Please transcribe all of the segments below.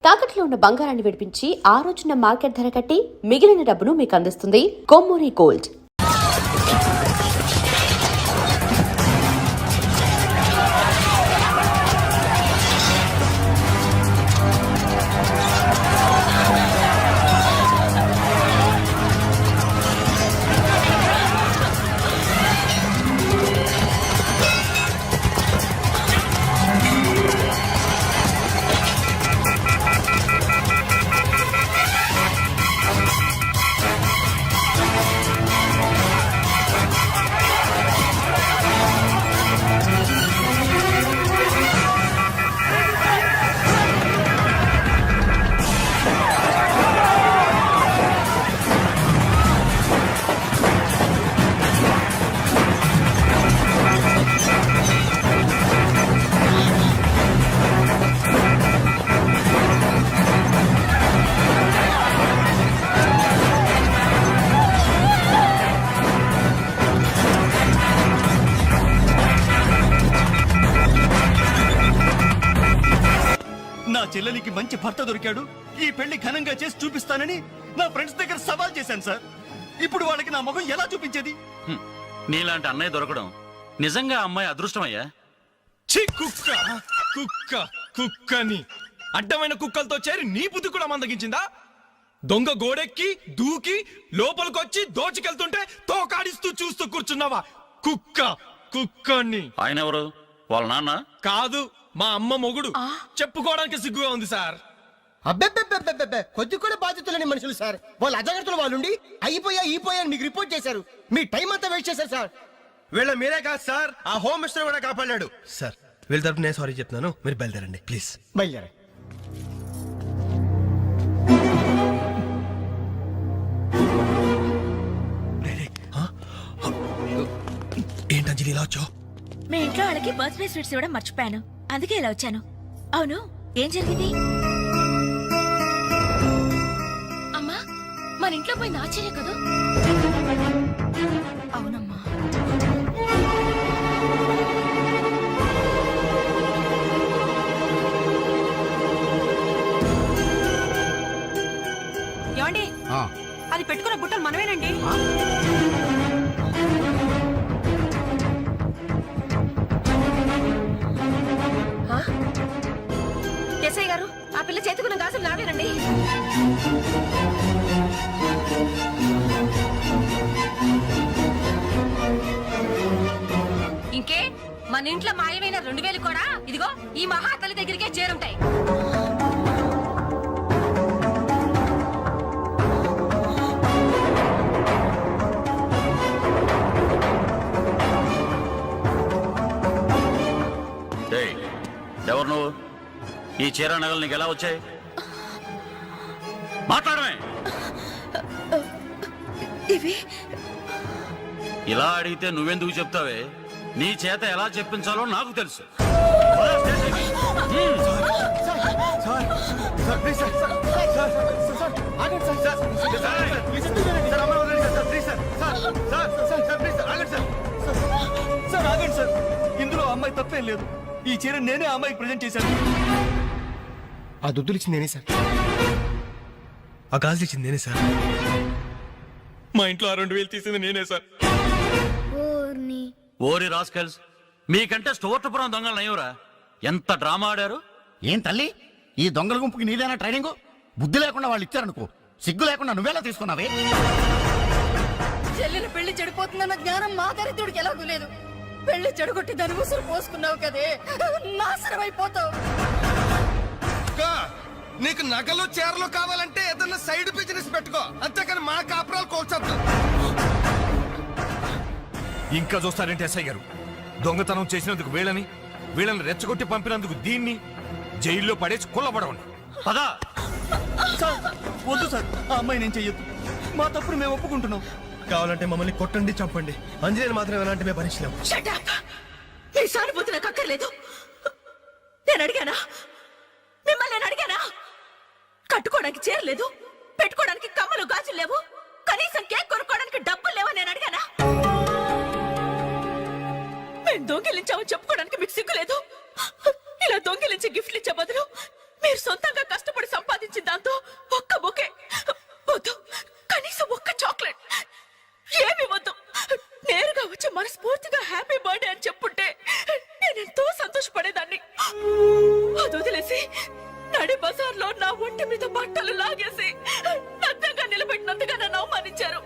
తాకట్లో ఉన్న బంగారాన్ని విడిపించి ఆ రోజున మార్కెట్ ధర కట్టి మిగిలిన డబ్బును మీకు అందిస్తుంది కొమ్మూరి గోల్డ్. నా చెల్లెలికి మంచి భర్త దొరికాడు, ఈ పెళ్లి ఘనంగా చేసి చూపిస్తానని నా ఫ్రెండ్స్ దగ్గర సవాల్ చేశాను సార్. ఇప్పుడు వాళ్ళకి నా ముఖం ఎలా చూపించేది? నీలాంటి అన్నయ్య దొరకడం నిజంగా అమ్మాయి అదృష్టమయ్యా. కుక్క కుక్క కుక్కని అడ్డమైన కుక్కలతో చేరి నీ బుద్ధి కూడా మందగించిందా? దొంగ గోడెక్కి దూకి లోపలికొచ్చి దోచుకెళ్తుంటే తోకాడిస్తూ చూస్తూ కూర్చున్నావా? కుక్క కుక్కని. ఆయన ఎవరు? వాళ్ళ నాన్న కాదు, మా అమ్మ మొగుడు. చెప్పుకోవడానికి సిగ్గుగా ఉంది సార్. అబ్బెబ్బెబ్బెబ్బెబ్బె కొద్ది కూడా బాధ్యత లేని మనుషులు సార్. వాళ్ళు అజాగ్రత్తలు వాళ్ళుండి అయిపోయా మీకు రిపోర్ట్ చేశారు. మీ టైం అంతా వేస్ట్ చేశారు సార్. వీళ్ళ మీరే కాదు సార్, ఆ హోమ్ మినిస్టర్ కూడా కాపాడాడు సార్. వీళ్ళ తరపు నేను సారీ చెప్తున్నాను, మీరు బయలుదేరండి ప్లీజ్. బయలుదేరా. ఏంటంజలి ఇలా వచ్చావు? మీ ఇంట్లో వాళ్ళకి బర్త్డే స్వీట్స్ ఇవ్వడం మర్చిపోయాను, అందుకే ఇలా వచ్చాను. అవును, ఏం జరిగింది? అమ్మా, మన ఇంట్లో పోయింది ఆశ్చర్య కదా? అవునమ్మా. ఏమండి, అది పెట్టుకున్న బుట్టలు మనమేనండి. ఎస్ఐ గారు, ఆ పిల్ల చేతుకున్న గాజులు నావేనండి. ఇంకే, మన ఇంట్లో మాయమైన 2000 కూడా ఇదిగో ఈ మహాతల్లి దగ్గరికే చేరుంటాయి. ఎవరు నువ్వు? ఈ చీర నగలు నీకు ఎలా వచ్చాయి? మాట్లాడమే. ఇవి ఇలా అడిగితే నువ్వెందుకు చెప్తావే? నీ చేత ఎలా చెప్పించాలో నాకు తెలుసు. ఇందులో అమ్మాయి తప్పేం లేదు. ఈ చీర నేనే అమ్మాయికి ప్రజెంట్ చేశాను. ఆ దుద్దులు ఇచ్చింది నేనే సార్. ఆ గాజులు ఇచ్చింది నేనే సార్. మా ఇంట్లో ఆ 2000 తీసింది నేనే సార్. ఓరి రాస్కల్స్, మీకంటే స్టోర్టపురం దొంగలు నయ్యవరా? ఎంత డ్రామా ఆడారు. ఏం తల్లి, ఈ దొంగల గుంపుకి నీదేనా ట్రైనింగ్? బుద్ధి లేకుండా వాళ్ళు ఇచ్చారనుకో, సిగ్గు లేకుండా నువ్వెలా తీసుకున్నావే? చెల్లెలు పెళ్లి చెడిపోతుందన్న జ్ఞానం మా దరిద్రుడికి ఎలాగూ లేదు. పెళ్లి చెడగొట్టి దాని ఉసురు పోసుకున్నావు కదే, నాశనం అయిపోతావు. నీకు నగలు చీరలు కావాలంటే ఏదన్నా సైడ్ బిజినెస్ పెట్టుకో, అంతేకాని మా కాపురాలు కోల్చొద్దు. ఇంకా చూస్తారంటే ఎస్ఐ గారు, దొంగతనం చేసినందుకు వీళ్ళని రెచ్చగొట్టి పంపినందుకు దీన్ని జైల్లో పడేసి కుల్లబడవండి. పదా. వద్దు సార్, ఆ అమ్మాయి నేను చెయ్యొద్దు. మా తప్పుడు మేము ఒప్పుకుంటున్నాం. కావాలంటే మమ్మల్ని కొట్టండి, చంపండి. అంజనేయులు మాత్రం ఎలాంటి మేము భరించలేము. Shut up! మీ సానుభూతి నాకు అక్కర్లేదు. నేను అడిగానా? మిమ్మల్ని నేను అడిగానా? కట్టుకోవడానికి చీరలేదు, పెట్టుకోవడానికి కమ్మలు గాజులు లేవు, కనీసం కేక్ కొనుక్కోవడానికి డబ్బులు లేవని నేను అడిగానా? మేము దొంగిలించామని చెప్పుకోవడానికి మీకు సిగ్గు లేదు? ఇలా దొంగిలించి గిఫ్ట్లు ఇచ్చే బదులు మీరు సొంతంగా కష్టపడి బజార్లో నా ఒంటి మీద బట్టలు లాగేసి నగ్నంగా నిలబెట్టినందుగా నన్ను అవమానించారు.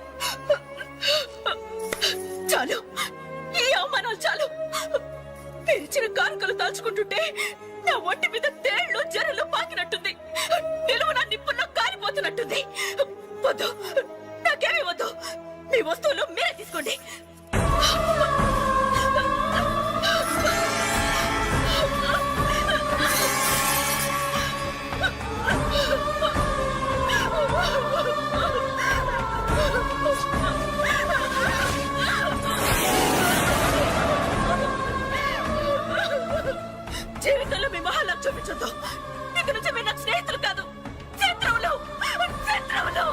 చాలు, ఈ అవమానాలు చాలు. తెరిచిన కానుకలు దాచుకుంటుంటే నా ఒంటి మీద తేళ్లు జరలు పాకినట్టుంది. నిలువు నా నిప్పుల్లో కాలిపోతున్నట్టుంది. వద్దు, నాకేమీ వద్దు. మీ వస్తువులు మీరే తీసుకోండి. జీవితంలో మీ మొహాలకు చూపించొద్దు. ఇక నుంచి మీరు నాకు స్నేహితులు కాదు, శత్రువులు. శత్రువులు.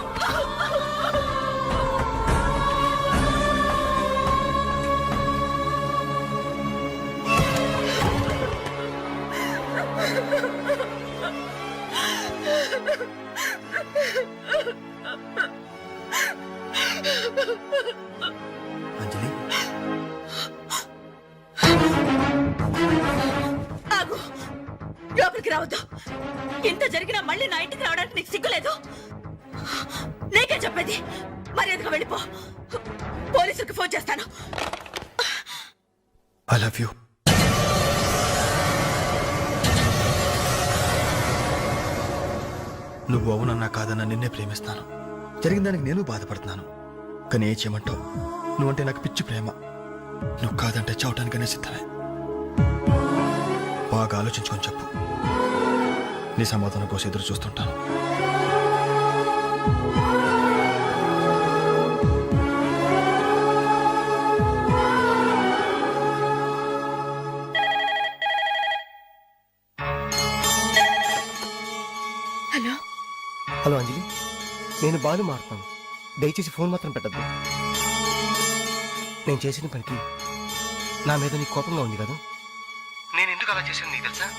అంజలి, ఆగు, లోపలికి రావద్దు. ఇంత జరిగినా మళ్ళీ నా ఇంటికి రావడానికి నీకు సిగ్గులేదు? నీకే చెప్పేది, మర్యాదగా వెళ్ళిపో. పోలీసులకు ఫోన్ చేస్తాను. I love you. నువ్వు అవునన్నా కాదన్నా నిన్నే ప్రేమిస్తాను. జరిగిన దానికి నేను బాధపడుతున్నాను. కానీ ఏం చేయమంటావు? నువ్వంటే నాకు పిచ్చి ప్రేమ. నువ్వు కాదంటే చావటానికనే సిద్ధమే. బాగా ఆలోచించుకొని చెప్పు. నీ సమాధానం కోసం ఎదురు చూస్తుంటాను. హలో, హలో అంజలి, నేను బాలు మారుతాను. దయచేసి ఫోన్ మాత్రం పెట్టద్దు. నేను చేసిన పనికి నా మీద నీకు కోపంగా ఉంది కదా? నేను ఎందుకు అలా చేశాను నీకు తెలుసా?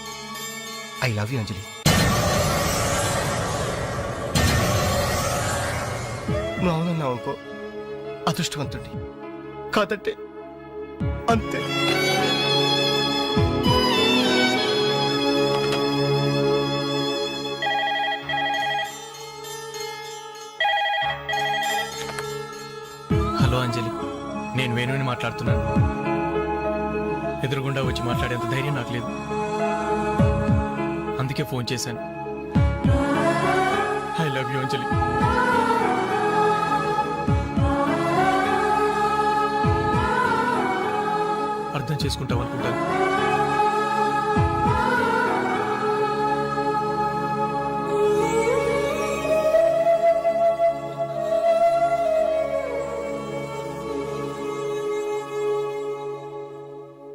ఐ లవ్ యూ అంజలి. నువ్వు అవునన్నావు అనుకో, అదృష్టవంతుడి. కాదంటే అంతే. హలో అంజలి, నేను వేణుని మాట్లాడుతున్నాను. ఎదురుగుండా వచ్చి మాట్లాడేంత ధైర్యం నాకు లేదు. అందుకే ఫోన్ చేశాను. ఐ లవ్ యూ అంజలి. అర్థం చేసుకుంటావు అనుకుంటాను.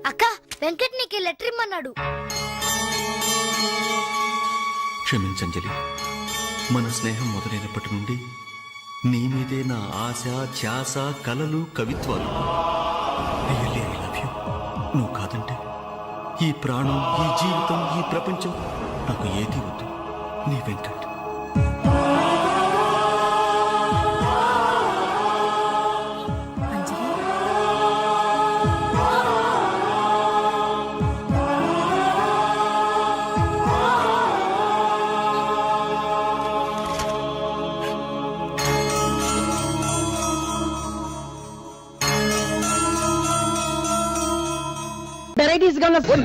అక్క, వెంకట్ నీకు లెటర్ ఇమ్మన్నాడు. క్షమించంజలి, మన స్నేహం మొదలైనప్పటి నుండి నీ మీదే నా ఆశ, ధ్యాస, కలలు, కవిత్వాలు. Really, I love you. నువ్వు కాదంటే ఈ ప్రాణం, ఈ జీవితం, ఈ ప్రపంచం నాకు ఏది వద్దు. నీ Venkat.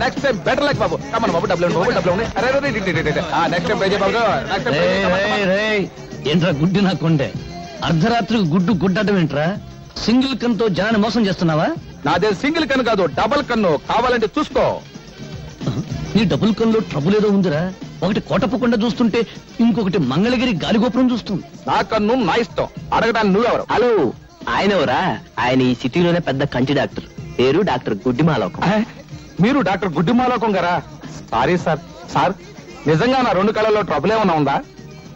Next time better like బాబు. కమన్ బాబు, డబ్బులు ఉన్నాయి. అరే నెక్స్ట్ టైం పే బాబు. ఏంట్రా గుడ్డి నాకుండే? అర్ధరాత్రికి గుడ్డు గుడ్డటం ఏంట్రా? సింగిల్ కన్తో జనాన్ని మోసం చేస్తున్నావా? నాదే సింగిల్ కన్ను కాదు, డబుల్ కన్ను. కావాలంటే చూసుకో. నీ డబుల్ కన్లో ట్రబుల్ ఏదో ఉందిరా. ఒకటి కోటప్పకుండా చూస్తుంటే ఇంకొకటి మంగళగిరి గాలిగోపురం చూస్తుంది. నా కన్ను నా ఇష్టం. అడగడానికి నువ్వెవరు? హలో, ఆయనెవరా? ఆయన ఈ సిటీలోనే పెద్ద కంటి డాక్టర్. పేరు డాక్టర్ గుడ్డిమాలోకం. మీరు డాక్టర్ గుడ్డిమాలోకం గారా? Sorry sir. సార్, నిజంగా నా రెండు కళ్ళల్లో ట్రబుల్ ఏమన్నా ఉందా?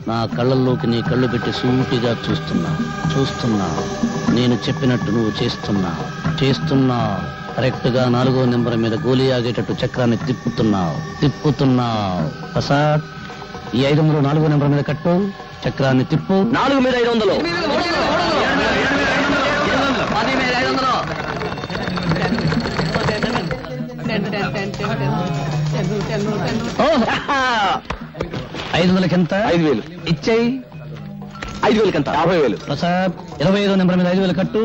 నా కళ్ళల్లోకి నీ కళ్ళు పెట్టి సూటిగా చూస్తున్నా. నేను చెప్పినట్టు నువ్వు చేస్తున్నా. కరెక్ట్ గా 4వ నెంబర్ మీద గోలీ ఆగేటట్టు చక్రాన్ని తిప్పుతున్నావు. ప్రసాద్, ఈ 500 4వ నెంబర్ మీద కట్టు. చక్రాన్ని తిప్పు. 4 మీద 500. 10 మీద 500. 500కి ఎంత? 5000. ఇచ్చేయి. 5000 ఎంత? 50000. ప్రసాద్ 25 నెంబర్ మీద 5000 కట్టు.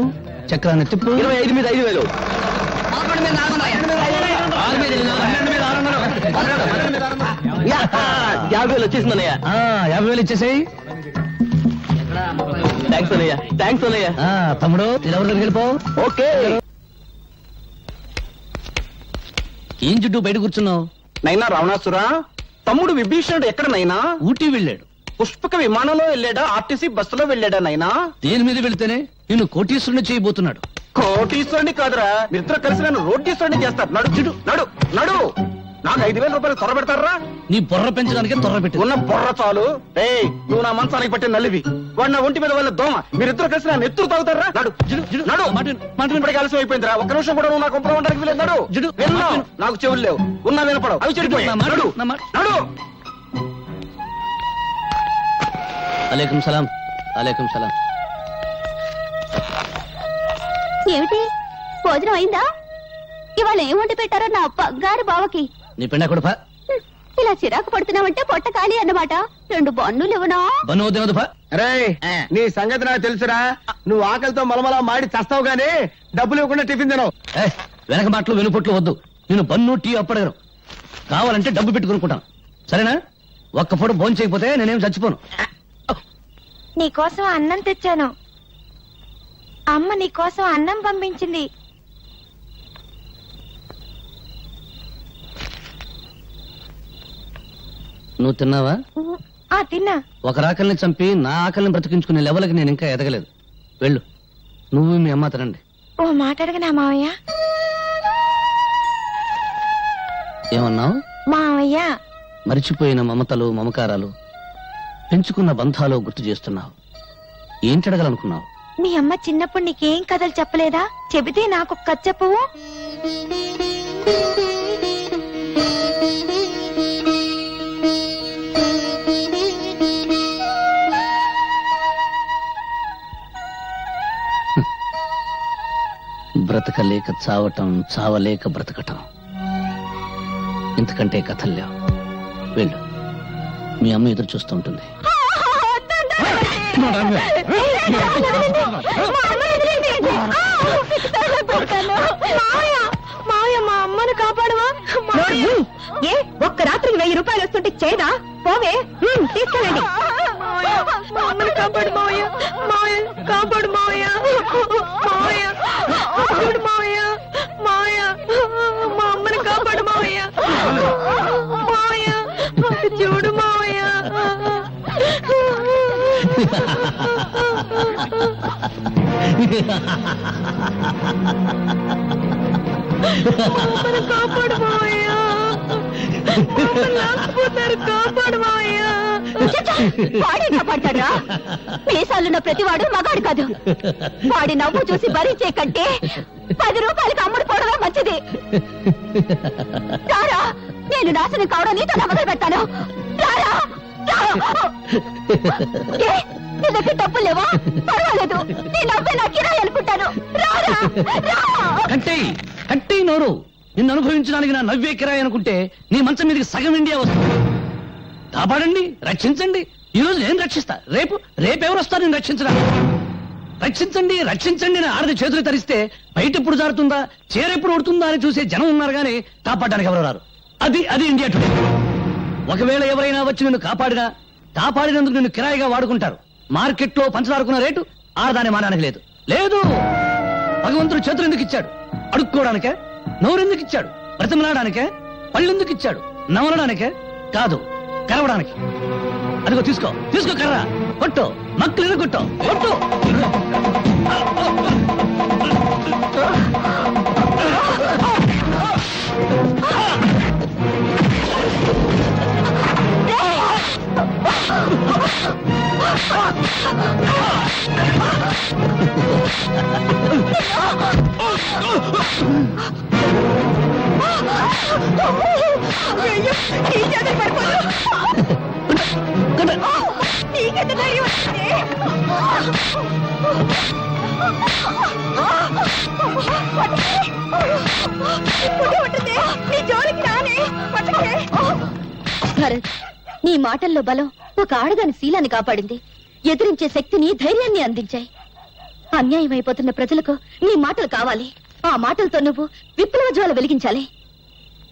చక్రాన్ని తిప్పు. 25 మీద 5000. 50,000 వచ్చేసిందన్నయ్య. 50,000 ఇచ్చేసేయి. థ్యాంక్స్ అన్నయ్య. థ్యాంక్స్ అన్నయ్య. తమ్ముడు ఎవరి దగ్గరికి వెళ్ళిపో. ఓకే. ఏం చుట్టూ బయట కూర్చున్నావు? నైనా రావణాసురా, తమ్ముడు విభీషణుడు ఎక్కడ నైనా? ఊటీ వెళ్ళాడు. పుష్పక విమానంలో వెళ్ళాడా, ఆర్టీసీ బస్సులో వెళ్ళాడా నైనా? దేని మీద వెళితేనే నిన్ను కోటీశ్వరుని చేయబోతున్నాడు. కోటీశ్వరుని కాదురా, మీరిద్దరు కలిసి నన్ను రోటీశ్వరుని చేస్తారు. నడు చిడు నడు నడు. నాకు 5,000 రూపాయలు త్వర పెడతారా? నీ బుర్ర పెంచడానికే తొర్ర పెట్టి ఉన్న బొర్ర చాలు. ఏయ్, నువ్వు నా మంచానికి పట్టిన నల్లివి, వాడు నా ఒంటి మీద వాళ్ళ దోమ. మీరిద్దరు కలిసి నా నెత్తురు తాగుతారా? నడు నడు. ఇప్పటికి ఆలస్యం అయిపోయిందిరా. ఒక్క నిమిషం కూడా నువ్వు నా కొంపలో ఉండడానికి వీలేదు. నడు విన్నావు, నాకు చెవులు లేవు, ఉన్నా వినపడవు, అవి చెడిపోయాయి. నడు నడు. అలేకుం సలాం. అలేకుం సలాం. ఏమిటి భోజనం అయిందా? ఇవాళ ఏం వండి పెట్టారో నా గారి బావకి. నీ పెండ కొడుపా. ఇలా చిరాకు పడుతున్నావంటే పొట్ట ఖాళీ అన్నమాట. 2 బన్నులు ఇవ్వనా? బన్ను వద్దు. రే, నీ సంగతి నాకు తెలుసురా. నువ్వు ఆకలితో మలమలా మాడి చస్తావు గానీ డబ్బులు ఇవ్వకుండా టిఫిన్ తినవు. వెనక మాటలు వెనుపొట్లు వద్దు. నేను బన్ను టీ అప్పడగను. కావాలంటే డబ్బు పెట్టుకునుకుంటాను. సరేనా? ఒక్క పూట భోజనం చేయకపోతే నేనేం చచ్చిపోను. నీకోసం అన్నం తెచ్చాను. అమ్మ నీకోసం అన్నం పంపించింది. నువ్వు తిన్నావా? తిన్నా. ఒక ఆకలిని చంపి నా ఆకలిని బ్రతికించుకునే లెవెల్కి నేను ఇంకా ఎదగలేదు. వెళ్ళు, నువ్వు మీ అమ్మ తినండి. ఓ మాట అడగనా మావయ్య? ఏమన్నావు? మావయ్య, మరిచిపోయిన మమతలు మమకారాలు, పెంచుకున్న బంధాలు గుర్తు చేస్తున్నావు. ఏంటి అడగాలనుకున్నావు? మీ అమ్మ చిన్నప్పుడు నీకేం కథలు చెప్పలేదా? చెబితే నాకు కథ చెప్పవు. బ్రతకలేక చావటం, చావలేక బ్రతకటం, ఇంతకంటే కథలు లేవు. వెళ్ళు, మీ అమ్మ ఎదురు చూస్తూ ఉంటుంది. మా అమ్మను కాపాడవా? ఏ ఒక్క రాత్రికి 1000 రూపాయలు వస్తుంటే చేదా? పోవే, తీసుకెళ్ళండి. మా అమ్మను కాపాడు మావయ్య. మావయ్య కాపాడు మావయ్య. మావయ్య చూడు మావయ్య. మావయ్య మా అమ్మను కాపాడు మావయ్య. మావయ్య చూడు మావయ్య. కాపాడు మావయ్య. కాపాడు మావయ్య. వాడే కాపాడతాడా? మీసాలున్న ప్రతివాడు మగాడు కాదు. వాడి నవ్వు చూసి భరించే కంటే 10 రూపాయలకి అమ్ముడు పోవడమే మంచిది. రారా, నేను నాశనం కావడం నీతో మొదలు పెడతాను. రారా. నీ దగ్గర డబ్బులు లేవా? పర్వాలేదు, నీ నవ్వే నా కిరాయి అనుకుంటాను. రారా. కట్టే నోరు. నిన్ను అనుభవించడానికి నా నవ్వే కిరాయి అనుకుంటే నీ మంచం మీదకి సగం ఇండియా వస్తుంది. కాపాడండి, రక్షించండి. ఈ రోజు నేను రక్షిస్తా. రేపెవరు వస్తారు నేను రక్షించడానికి? రక్షించండి రక్షించండి అని ఆడది చేతులు తరిస్తే బయట ఎప్పుడు జారుతుందా, చీరెప్పుడు ఉడుతుందా అని చూసే జనం ఉన్నారు గానీ కాపాడడానికి ఎవరు రారు. అది ఇండియా టుడే. ఒకవేళ ఎవరైనా వచ్చి నిన్ను కాపాడినందుకు నిన్ను కిరాయిగా వాడుకుంటారు. మార్కెట్లో పంచదారుకున్న రేటు ఆడదాని మానానికి లేదు. భగవంతుడు చేతులు ఎందుకు ఇచ్చాడు? అడుక్కోవడానికే. నోరెందుకు ఇచ్చాడు? బ్రతిమలాడానికే. పళ్ళెందుకు ఇచ్చాడు? నవలడానికే కాదు, కరవడానికి. అదిగో తీసుకో కర్ర, కొట్టు, మక్కలు కొట్టు, కొట్టు. భరత్, నీ మాటల్లో బలం ఒక ఆడదాని శీలాన్ని కాపాడింది. ఎదిరించే శక్తిని, ధైర్యాన్ని అందించాయి. అన్యాయం అయిపోతున్న ప్రజలకు నీ మాటలు కావాలి. ఆ మాటలతో నువ్వు విప్లవ జ్వాల వెలిగించాలి.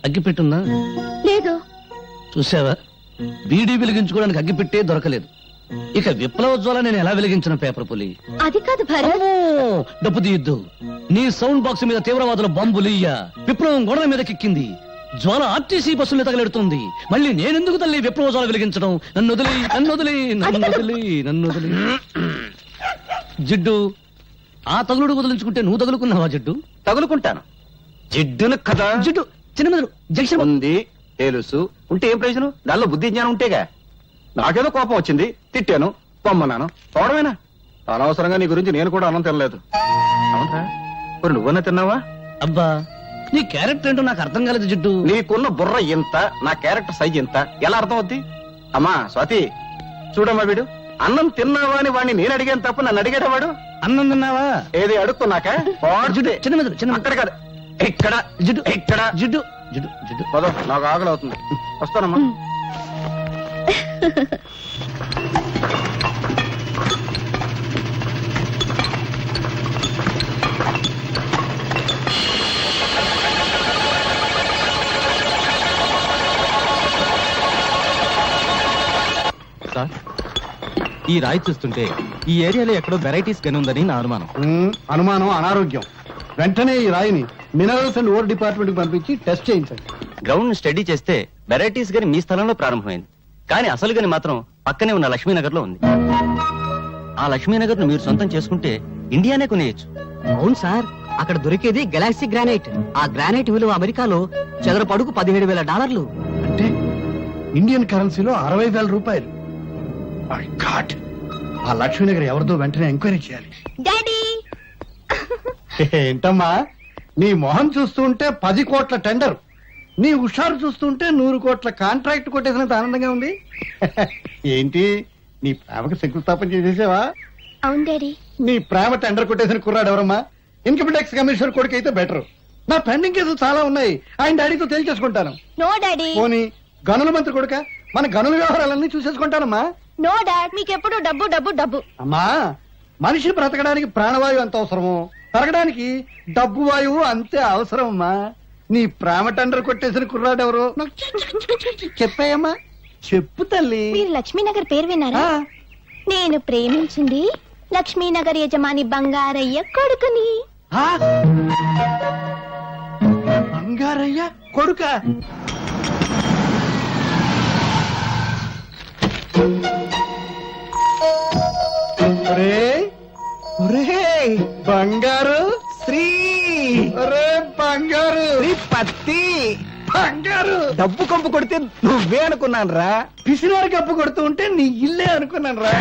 అగ్గిపెట్టుందా? లేదు. చూసావా, బీడీ వెలిగించుకోవడానికి అగ్గిపెట్టే దొరకలేదు. ఇక విప్లవోజ్వల నేను ఎలా వెలిగించిన పేపర్ పులి. అది కాదు భరత్. డబ్బు తీయద్దు. నీ సౌండ్ బాక్స్ మీద తీవ్రవాదుల బాంబులియ్యా. విప్లవం గోడల మీద కిక్కింది. జ్వాల ఆర్టీసీ బస్సులు తగలెడుతుంది. మళ్ళీ నేనెందుకు తల్లి విప్లవ జ్వాల వెలిగించడం? నన్ను వదిలి, నన్ను వదిలి, నన్ను వదిలి, నన్ను వదిలి. జిడ్డు, ఆ తగులుడు వదిలించుకుంటే నువ్వు తగులుకున్నావా జిడ్డు? తగులుకుంటాను. జిడ్డును కదా. జిడ్డు చిన్న మెదడు జంక్షన్ ఉంది తెలుసు. ఉంటే ఏం ప్రయోజనం? దానిలో బుద్ధి జ్ఞానం ఉంటేగా. నాకేదో కోపం వచ్చింది, తిట్టాను, పొమ్మన్నాను. పోవడమేనా? అనవసరంగా నీ గురించి నేను కూడా అన్నం తినలేదు. అవునా? మరి నువ్వన్నా తిన్నావా? అబ్బా, నీ క్యారెక్టర్ ఏంటో నాకు అర్థం కాలేదు జిడ్డు. నీకున్న బుర్ర ఇంత, నా క్యారెక్టర్ సైజ్ ఇంత, ఎలా అర్థం అవుద్ది? అమ్మా స్వాతి, చూడమ్మా, వీడు అన్నం తిన్నావా అని వాడిని నేను అడిగాను తప్ప నన్ను అడిగాడు వాడు. అన్నం తిన్నావా? ఏది అడుక్కున్నాక జిడ్డు చిన్న మెదడు చిన్న అక్కడ కాదు, ఇక్కడ జిడ్డు ఇక్కడ జిడ్డు జిడ్డు జిడ్డు పదో, నాకు ఆకలి అవుతుంది. వస్తానమ్మా. సార్, ఈ రాయి చూస్తుంటే ఈ ఏరియాలో ఎక్కడో వెరైటీస్ గని ఉందని నా అనుమానం. అనుమానం అనారోగ్యం. వెంటనే ఈ రాయిని మినరల్స్ అండ్ ఓర్ డిపార్ట్మెంట్ కి పంపించి టెస్ట్ చేయించండి. గ్రౌండ్ స్టడీ చేస్తే వెరైటీస్ గని మీ స్థలంలో ప్రారంభమైంది, కానీ అసలు గని మాత్రం పక్కనే ఉన్న లక్ష్మీనగర్ లో ఉంది. ఆ లక్ష్మీనగర్ ను మీరు సొంతం చేసుకుంటే ఇండియానే కొనేయచ్చు. అవును సార్, అక్కడ దొరికేది గెలాక్సీ గ్రానైట్. ఆ గ్రానైట్ విలువ అమెరికాలో చదరపు అడుగు $17,000. అంటే ఇండియన్ కరెన్సీలో 60,000 రూపాయలు. మై గాడ్, ఆ లక్ష్మీనగర్ ఎవరిదో వెంటనే ఎంక్వైరీ చేయాలి. డాడీ, ఏంటమ్మా, నీ మొహం చూస్తుంటే 10 కోట్ల టెండర్, నీ హుషారు చూస్తుంటే 100 కోట్ల కాంట్రాక్ట్ కొట్టేసినంత ఆనందంగా ఉంది. ఏంటి, నీ ప్రేమకు శంకుస్థాపన చేసేసావా? అవును డాడీ. నీ ప్రేమ టెండర్ కొట్టేసిన కుర్రాడు ఎవరమ్మా? ఇన్కమ్ ట్యాక్స్ కమిషనర్ కొడుకు అయితే బెటర్. నా పెండింగ్ కేసులు చాలా ఉన్నాయి, ఆయన డాడీతో తేల్చేసుకుంటాను. No daddy. పోనీ గనుల మంత్రి కొడుక, మన గనుల వ్యవహారాలన్నీ చూసేసుకుంటానమ్మా. నో డాడ్, మీకెప్పుడు డబ్బు డబ్బు డబ్బు. అమ్మా, మనిషి బ్రతకడానికి ప్రాణవాయువు ఎంత అవసరమో, పెరగడానికి డబ్బు వాయువు అంతే అవసరం అమ్మా. నీ ప్రేమ టెండర్ కొట్టేసిన కుర్రాడు ఎవరు? చెప్పాయమ్మా, చెప్పు తల్లి. మీరు లక్ష్మీనగర్ పేరు విన్నారా? నేను ప్రేమించింది లక్ష్మీనగర్ యజమాని బంగారయ్య కొడుకుని. బంగారయ్య కొడుక? బంగారు శ్రీ, బంగారు పత్తి బంగారు డబ్బు కంపు కొడితే నువ్వే అనుకున్నాను రా. పిసినారు కప్పు కొడుతూ ఉంటే నీ ఇల్లే అనుకున్నాను రా.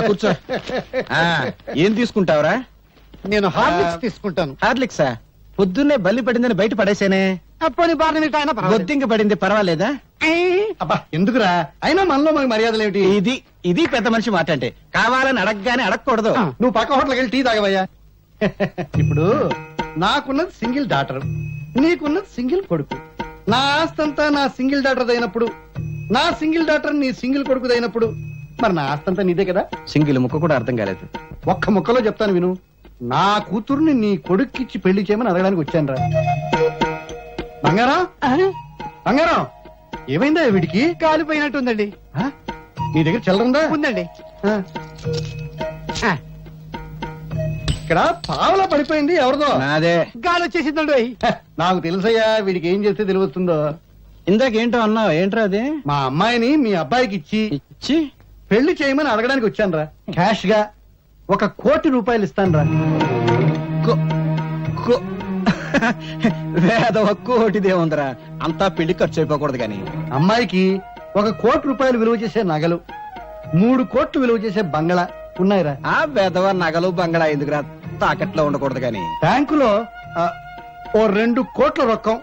కూర్చో. ఏం తీసుకుంటావురా? నేను హార్లిక్స్ తీసుకుంటాను. హార్లిక్సా? పొద్దున్నే బల్లి పడిందని బయట పడేసేనే. అప్పని బాధ బొద్దింక పడింది, పర్వాలేదా? అబ్బా ఎందుకురా, అయినా మనలో మనకి మర్యాదలు ఏమిటి? ఇది పెద్ద మనిషి మాట అంటే. కావాలని అడగగానే అడగకూడదు. నువ్వు పక్క హోటల్కి వెళ్ళి టీ తాగవయ్యా. ఇప్పుడు నాకున్నది సింగిల్ డాటర్, నీకున్నది సింగిల్ కొడుకు. నా ఆస్తంతా నా సింగిల్ డాటర్ అయినప్పుడు, నా సింగిల్ డాటర్ నీ సింగిల్ కొడుకు అయినప్పుడు, మరి నా ఆస్తంతా నీదే కదా. సింగిల్ ముక్క కూడా అర్థం కాలేదు. ఒక్క ముక్కలో చెప్తాను విను. నా కూతుర్ని నీ కొడుక్కిచ్చి పెళ్లి చేయమని అడగడానికి వచ్చాను రా. బంగారం, బంగారం, ఏమైందా వీడికి? కాలిపోయినట్టుందండి. నీ దగ్గర చిల్లరుందా? ఉందండి. ఇక్కడ పావలా పడిపోయింది, ఎవరిదో? నాదే. గాలి వచ్చేసిందండి. నాకు తెలుసయ్యా, వీడికి ఏం చేస్తే తెలివస్తుందో. ఇందాకేంటో అన్నావు, ఏంట్రా అది? మా అమ్మాయిని మీ అబ్బాయికి ఇచ్చి పెళ్లి చేయమని అడగడానికి వచ్చాను రా. క్యాష్ గా 1 కోటి రూపాయలు ఇస్తాను రా. కోటిదే ఉందరా, అంతా పెళ్లి ఖర్చు అయిపోకూడదు కానీ. అమ్మాయికి 1 కోటి రూపాయలు విలువ చేసే నగలు, 3 కోట్లు విలువ చేసే బంగళా ఉన్నాయిరా. ఆ వేదవ నగలు బంగళా ఎందుకురా, తాకట్లో ఉండకూడదు కానీ. బ్యాంకులో ఓ 2 కోట్ల రొక్కం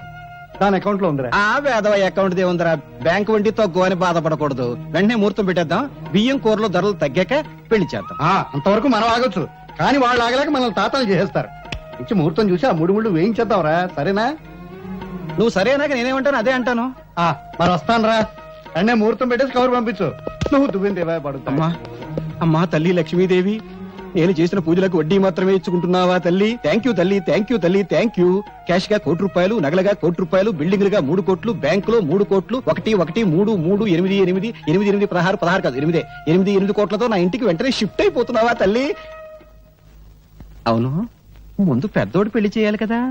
దాని అకౌంట్ లో ఉందిరా. ఆ వేదవ అకౌంట్ దే ఉందిరా, బ్యాంకు వడ్డీ తగ్గు అని బాధపడకూడదు. వెంటనే ముహూర్తం పెట్టేద్దాం, బియ్యం కూరలో ధరలు తగ్గాక పెళ్లి చేద్దాం. అంతవరకు మనం ఆగొచ్చు, కానీ వాళ్ళు ఆగలేక మనల్ని తాతాలు చేసేస్తారు. ఇచ్చి ముహూర్తం చూసి ఆ 3 ముళ్ళు వేయించేద్దాంరా, సరేనా? నువ్వు సరేనాక నేనేమంటాను అదే అంటాను. మరి వస్తాను రా. అన్నే ముహూర్తం పెట్టేసి కవర్ పంపించు. నువ్వు దువ్విందేవా పడుతా. అమ్మా తల్లి లక్ష్మీదేవి, నేను చేసిన పూజలకు వడ్డీ మాత్రమే ఇచ్చుకుంటున్నావా తల్లి? థ్యాంక్ యూ తల్లి, థ్యాంక్ యూ తల్లి, థ్యాంక్ యూ. క్యాష్ గా 1 కోటి రూపాయలు, నగలుగా 1 కోటి రూపాయలు, బిల్డింగ్లుగా 3 కోట్లు, బ్యాంకులో 3 కోట్లు, 1 1 3 3 8 8 8 8 16 కాదు 8 కోట్లతో నా ఇంటికి వెంటనే షిఫ్ట్ అయిపోతున్నావా తల్లి? అవును, ముందు పెద్దోడు పెళ్లి చేయాలి కదా.